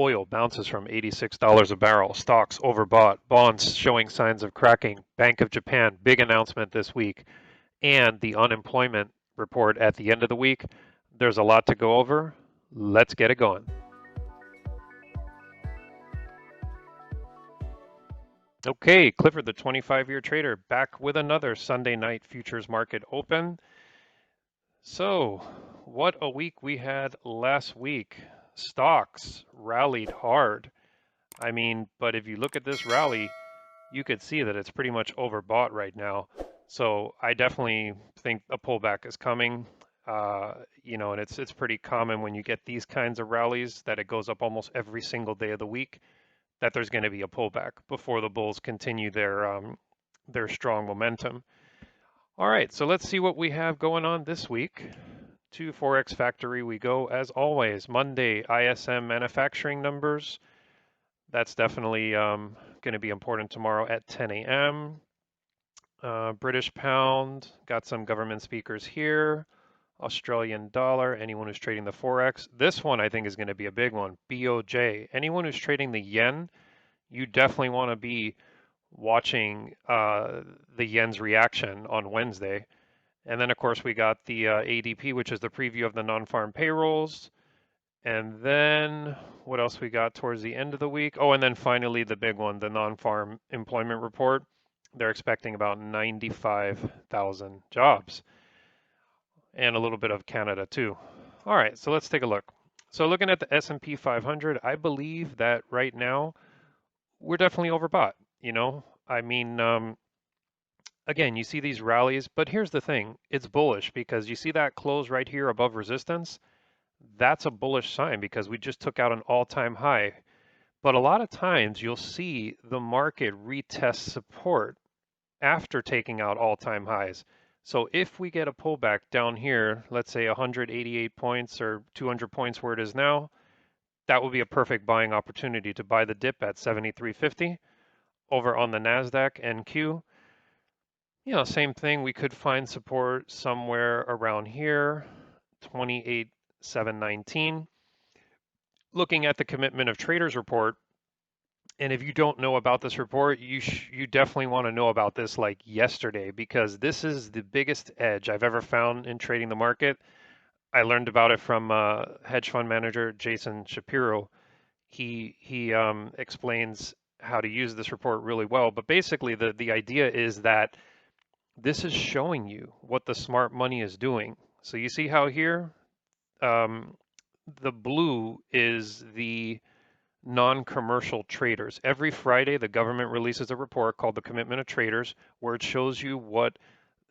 Oil bounces from $86 a barrel. Stocks overbought. Bonds showing signs of cracking. Bank of Japan, big announcement this week. And the unemployment report at the end of the week. There's a lot to go over. Let's get it going. Okay, Clifford, the 25-year trader, back with another Sunday night futures market open. So, what a week we had last week. Stocks rallied hard. I mean, but if you look at this rally, you could see that it's pretty much overbought right now. So I definitely think a pullback is coming. And it's pretty common when you get these kinds of rallies that it goes up almost every single day of the week, that there's going to be a pullback before the bulls continue their strong momentum. All right, so let's see what we have going on this week. To Forex Factory we go as always. Monday, ISM Manufacturing numbers. That's definitely going to be important tomorrow at 10 a.m. British pound, got some government speakers here. Australian dollar, anyone who's trading the Forex. This one I think is going to be a big one. BOJ, anyone who's trading the yen, you definitely want to be watching the yen's reaction on Wednesday. And then, of course, we got the ADP, which is the preview of the non-farm payrolls. And then what else we got towards the end of the week? Oh, and then finally the big one, the non-farm employment report. They're expecting about 95,000 jobs and a little bit of Canada too. All right, so let's take a look. So looking at the S&P 500, I believe that right now we're definitely overbought. I mean, again, you see these rallies, but here's the thing, it's bullish because you see that close right here above resistance. That's a bullish sign because we just took out an all-time high. But a lot of times you'll see the market retest support after taking out all-time highs. So if we get a pullback down here, let's say 188 points or 200 points where it is now, that would be a perfect buying opportunity to buy the dip at 73.50 over on the NASDAQ NQ. Same thing, we could find support somewhere around here, 28,719. Looking at the Commitment of Traders report, and if you don't know about this report, you definitely want to know about this like yesterday, because this is the biggest edge I've ever found in trading the market. I learned about it from hedge fund manager Jason Shapiro. He explains how to use this report really well. But basically, the idea is that this is showing you what the smart money is doing. So you see how here the blue is the non-commercial traders. Every Friday, the government releases a report called the Commitment of Traders, where it shows you what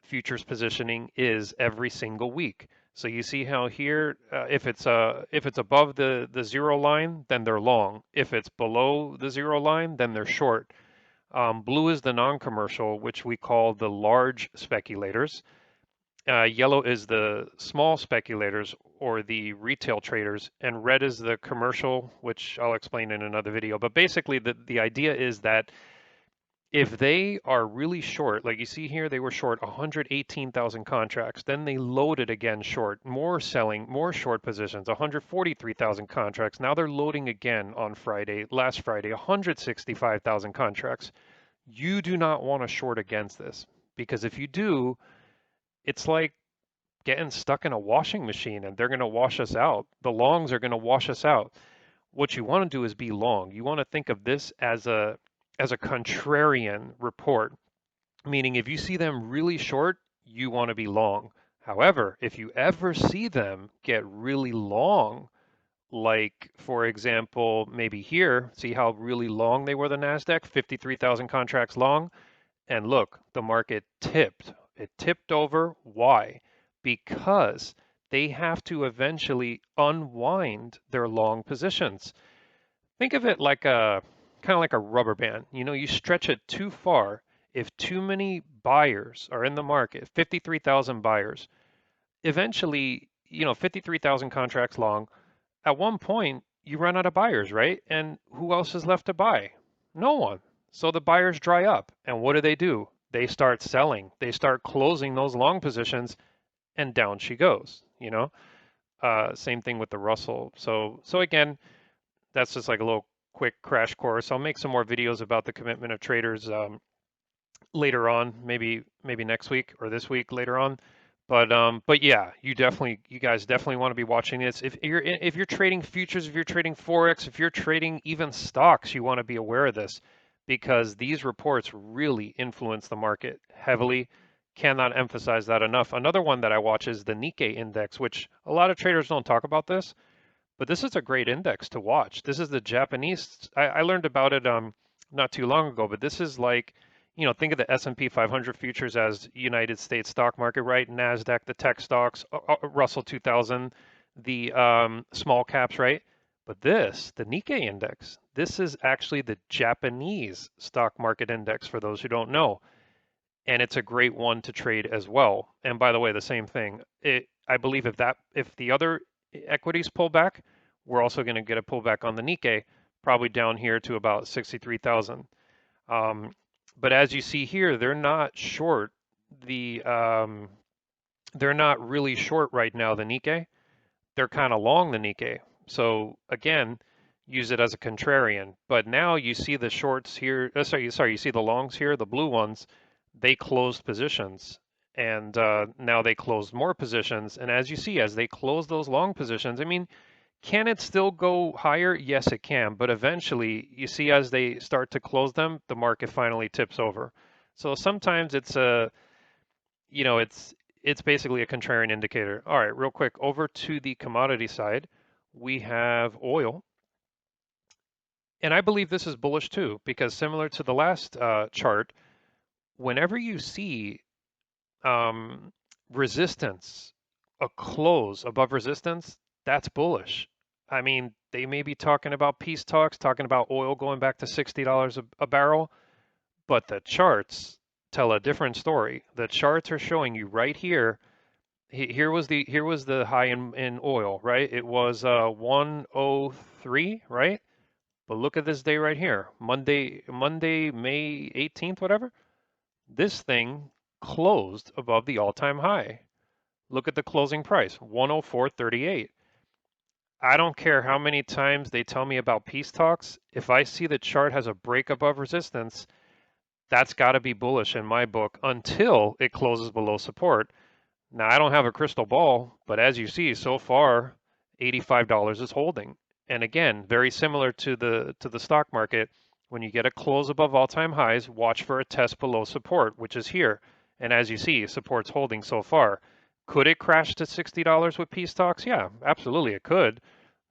futures positioning is every single week. So you see how here, if it's above the zero line, then they're long. If it's below the zero line, then they're short. Blue is the non-commercial, which we call the large speculators. Yellow is the small speculators or the retail traders, and red is the commercial, which I'll explain in another video. But basically, the idea is that if they are really short, like you see here, they were short 118,000 contracts. Then they loaded again short, more selling, more short positions, 143,000 contracts. Now they're loading again on last Friday, 165,000 contracts. You do not want to short against this, because if you do, it's like getting stuck in a washing machine and they're going to wash us out. The longs are going to wash us out. What you want to do is be long. You want to think of this as a contrarian report, meaning if you see them really short, you want to be long. However, if you ever see them get really long, like for example, maybe here, see how really long they were, the NASDAQ, 53,000 contracts long, and look, the market tipped. It tipped over. Why? Because they have to eventually unwind their long positions. Think of it like kind of like a rubber band. You stretch it too far. If too many buyers are in the market, 53,000 buyers, eventually, 53,000 contracts long, at one point you run out of buyers, right? And who else is left to buy? No one. So the buyers dry up. And what do? They start selling. They start closing those long positions, and down she goes. Same thing with the Russell. So again, that's just like a little quick crash course. I'll make some more videos about the commitment of traders later on, maybe next week or this week later on. But yeah, you guys definitely want to be watching this. If you're trading futures, if you're trading Forex, if you're trading even stocks, you want to be aware of this because these reports really influence the market heavily. Cannot emphasize that enough. Another one that I watch is the Nikkei index, which a lot of traders don't talk about this, but this is a great index to watch. This is the Japanese. I learned about it not too long ago, but this is like, think of the S&P 500 futures as United States stock market, right? NASDAQ, the tech stocks, Russell 2000, the small caps, right? But the Nikkei index, this is actually the Japanese stock market index for those who don't know. And it's a great one to trade as well. And by the way, the same thing. I believe if the other equities pull back, we're also going to get a pullback on the Nikkei, probably down here to about 63,000. But as you see here, they're not short they're not really short right now, the Nikkei. They're kind of long the Nikkei. So again, use it as a contrarian. But now you see the shorts here. You see the longs here, the blue ones. They closed positions, and now they closed more positions. And as you see, as they close those long positions, I mean, can it still go higher? Yes, it can. But eventually, you see, as they start to close them, the market finally tips over. So sometimes it's a, it's basically a contrarian indicator. All right, real quick, over to the commodity side, we have oil. And I believe this is bullish too, because similar to the last chart, whenever you see resistance, a close above resistance, that's bullish. I mean, they may be talking about peace talks, talking about oil going back to $60 a barrel, but the charts tell a different story. The charts are showing you right here. Here was the high in oil, right? It was 103, right? But look at this day right here, Monday, May 18th, whatever. This thing closed above the all-time high. Look at the closing price, 104.38. I don't care how many times they tell me about peace talks. If I see the chart has a break above resistance, that's got to be bullish in my book until it closes below support. Now, I don't have a crystal ball, but as you see so far, $85 is holding. And again, very similar to the stock market, when you get a close above all-time highs, watch for a test below support, which is here. And as you see, support's holding so far. Could it crash to $60 with peace talks? Yeah, absolutely it could.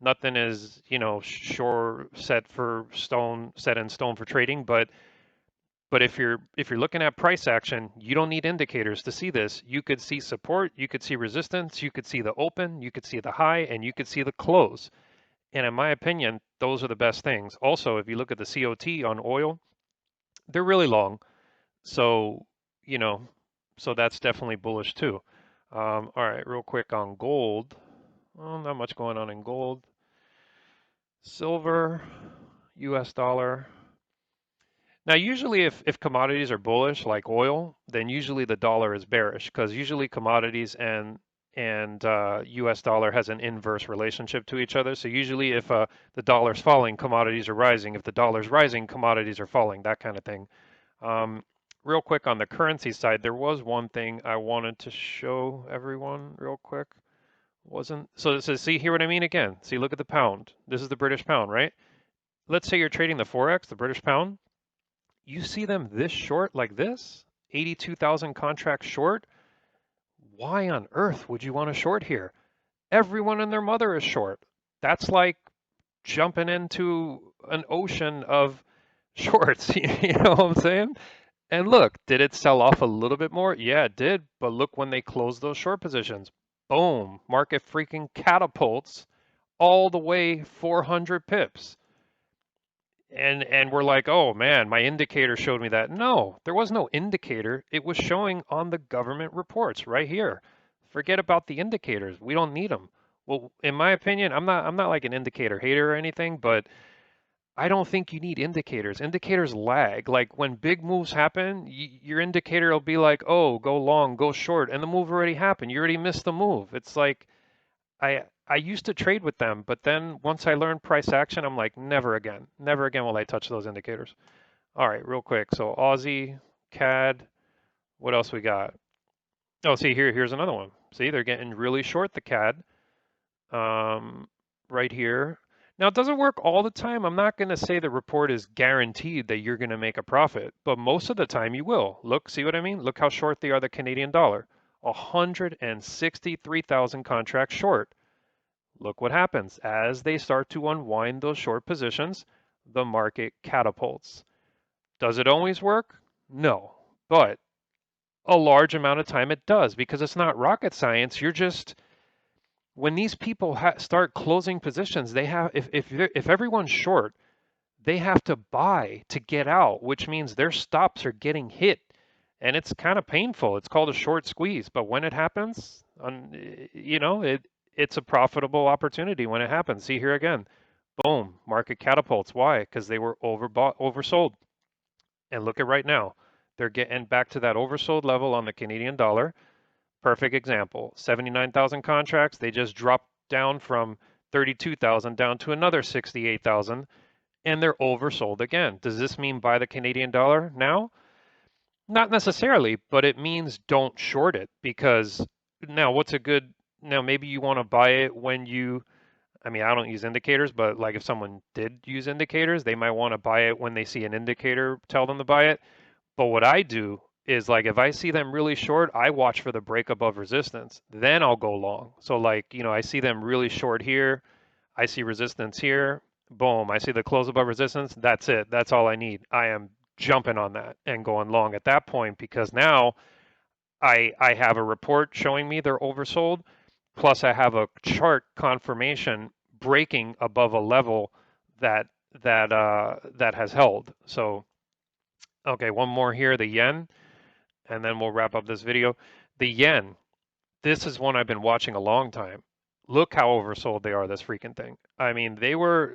Nothing is, sure set in stone for trading, but if you're looking at price action, you don't need indicators to see this. You could see support, you could see resistance, you could see the open, you could see the high, and you could see the close. And in my opinion, those are the best things. Also, if you look at the COT on oil, they're really long. So, so that's definitely bullish too. All right, real quick on gold. Well, not much going on in gold. Silver, US dollar. Now, usually if commodities are bullish, like oil, then usually the dollar is bearish because usually commodities and US dollar has an inverse relationship to each other. So usually if the dollar's falling, commodities are rising. If the dollar's rising, commodities are falling, that kind of thing. Real quick on the currency side, there was one thing I wanted to show everyone real quick. So it says, see here what I mean again. See, look at the pound. This is the British pound, right? Let's say you're trading the Forex, the British pound. You see them this short like this, 82,000 contracts short. Why on earth would you want to short here? Everyone and their mother is short. That's like jumping into an ocean of shorts. You know what I'm saying? And look, did it sell off a little bit more? Yeah, it did. But look when they closed those short positions. Boom, market freaking catapults all the way 400 pips. And we're like, oh man, my indicator showed me that. No, there was no indicator. It was showing on the government reports right here. Forget about the indicators. We don't need them. Well, in my opinion, I'm not like an indicator hater or anything, but I don't think you need indicators. Indicators lag. Like when big moves happen, your indicator will be like, oh, go long, go short, and the move already happened. You already missed the move. It's like I used to trade with them, but then once I learned price action, I'm like, never again. Never again will I touch those indicators. All right, real quick. So Aussie, CAD, what else we got? Oh, see here's another one. See, they're getting really short the CAD right here. Now, it doesn't work all the time. I'm not going to say the report is guaranteed that you're going to make a profit, but most of the time you will. Look, see what I mean? Look how short they are the Canadian dollar. 163,000 contracts short. Look what happens. As they start to unwind those short positions, the market catapults. Does it always work? No, but a large amount of time it does because it's not rocket science. You're just when these people start closing positions, they have if everyone's short, they have to buy to get out, which means their stops are getting hit, and it's kind of painful. It's called a short squeeze, but when it happens, it's a profitable opportunity when it happens. See here again, boom, market catapults. Why? Because they were overbought, oversold, and look at right now, they're getting back to that oversold level on the Canadian dollar. Perfect example. 79,000 contracts. They just dropped down from 32,000 down to another 68,000, and they're oversold again. Does this mean buy the Canadian dollar now? Not necessarily, but it means don't short it because now what's a good now maybe you want to buy it when I mean, I don't use indicators, but like if someone did use indicators, they might want to buy it when they see an indicator tell them to buy it. But what I do is like if I see them really short, I watch for the break above resistance. Then I'll go long. So like, I see them really short here. I see resistance here. Boom. I see the close above resistance. That's it. That's all I need. I am jumping on that and going long at that point because now I have a report showing me they're oversold. Plus I have a chart confirmation breaking above a level that that has held. So okay, one more here, the yen, and then we'll wrap up this video. The yen, this is one I've been watching a long time. Look how oversold they are, this freaking thing. I mean,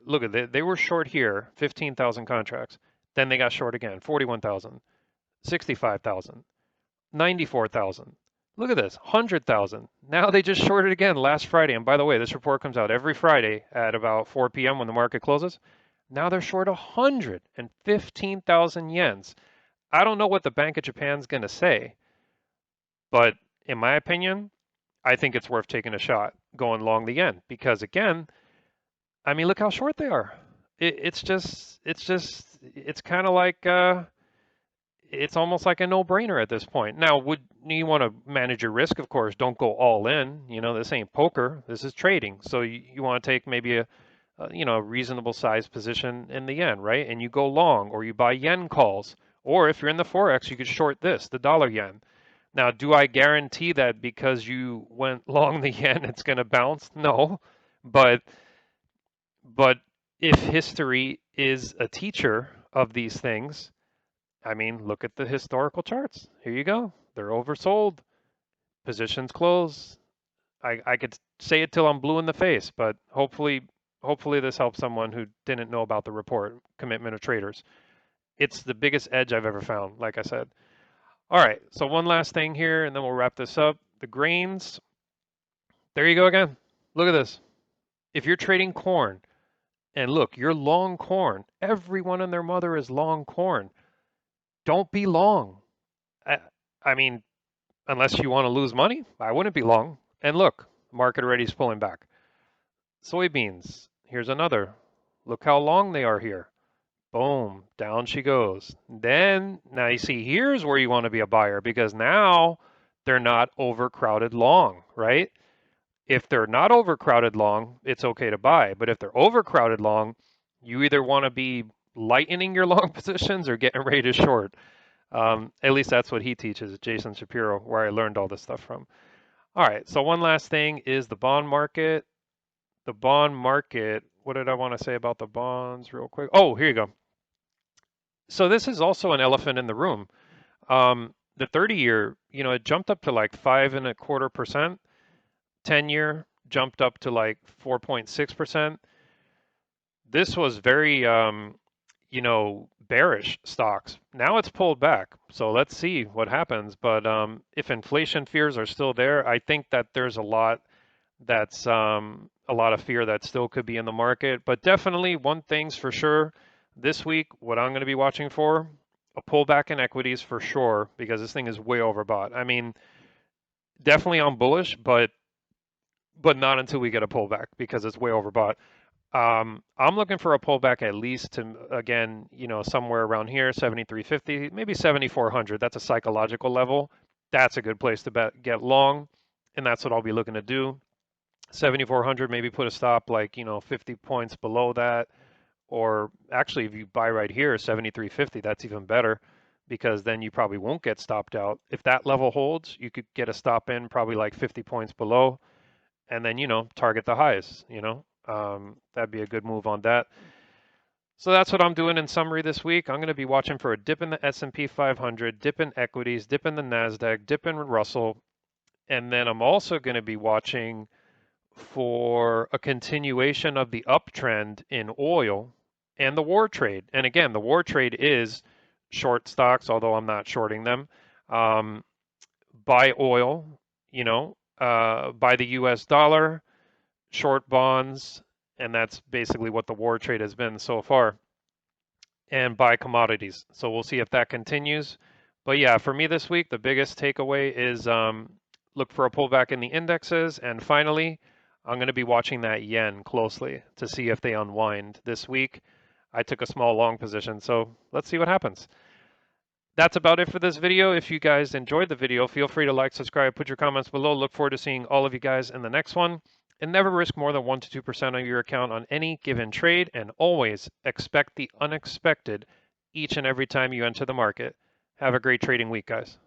look at they were short here, 15,000 contracts. Then they got short again, 41,000, 65,000, 94,000. Look at this, 100,000. Now they just shorted again last Friday. And by the way, this report comes out every Friday at about 4 p.m. when the market closes. Now they're short 115,000 yens. I don't know what the Bank of Japan's going to say, but in my opinion, I think it's worth taking a shot going long the yen because again, I mean, look how short they are. It's kind of like it's almost like a no-brainer at this point. Now, would you want to manage your risk? Of course, don't go all in. This ain't poker. This is trading. So you want to take maybe a reasonable size position in the yen, right? And you go long or you buy yen calls. Or if you're in the Forex, you could short this, the dollar yen. Now, do I guarantee that because you went long the yen, it's going to bounce? No. But if history is a teacher of these things, I mean, look at the historical charts. Here you go. They're oversold. Positions close. I could say it till I'm blue in the face, but hopefully this helps someone who didn't know about the report, Commitment of Traders. It's the biggest edge I've ever found, like I said. All right, so one last thing here, and then we'll wrap this up. The grains, there you go again. Look at this. If you're trading corn, and look, you're long corn. Everyone and their mother is long corn. Don't be long. I mean, unless you want to lose money, I wouldn't be long. And look, market already is pulling back. Soybeans, here's another. Look how long they are here. Boom, down she goes. Then, now you see, here's where you want to be a buyer because now they're not overcrowded long, right? If they're not overcrowded long, it's okay to buy. But if they're overcrowded long, you either want to be lightening your long positions or getting ready to short. At least that's what he teaches, Jason Shapiro, where I learned all this stuff from. All right, so one last thing is the bond market. The bond market, what did I want to say about the bonds real quick? Oh, here you go. So this is also an elephant in the room. The 30-year, it jumped up to like 5.25%. 10-year jumped up to like 4.6%. This was very, bearish stocks. Now it's pulled back. So let's see what happens. But if inflation fears are still there, I think that there's a lot That's a lot of fear that still could be in the market. But definitely one thing's for sure this week, what I'm going to be watching for, a pullback in equities for sure, because this thing is way overbought. I mean, definitely I'm bullish, but not until we get a pullback because it's way overbought. I'm looking for a pullback at least to, again, somewhere around here, 73.50, maybe 7400. That's a psychological level. That's a good place to get long, and that's what I'll be looking to do. 7400, maybe put a stop like 50 points below that, or actually if you buy right here 73.50, that's even better because then you probably won't get stopped out. If that level holds, you could get a stop in probably like 50 points below, and then target the highs. That'd be a good move on that. So that's what I'm doing in summary this week. I'm going to be watching for a dip in the S&P 500, dip in equities, dip in the NASDAQ, dip in Russell, and then I'm also going to be watching for a continuation of the uptrend in oil and the war trade. And again, the war trade is short stocks, although I'm not shorting them. Buy oil, buy the US dollar, short bonds, and that's basically what the war trade has been so far, and buy commodities. So we'll see if that continues. But yeah, for me this week, the biggest takeaway is look for a pullback in the indexes. And finally, I'm going to be watching that yen closely to see if they unwind this week. I took a small long position, so let's see what happens. That's about it for this video. If you guys enjoyed the video, feel free to like, subscribe, put your comments below. Look forward to seeing all of you guys in the next one. And never risk more than 1 to 2% of your account on any given trade, and always expect the unexpected each and every time you enter the market. Have a great trading week, guys.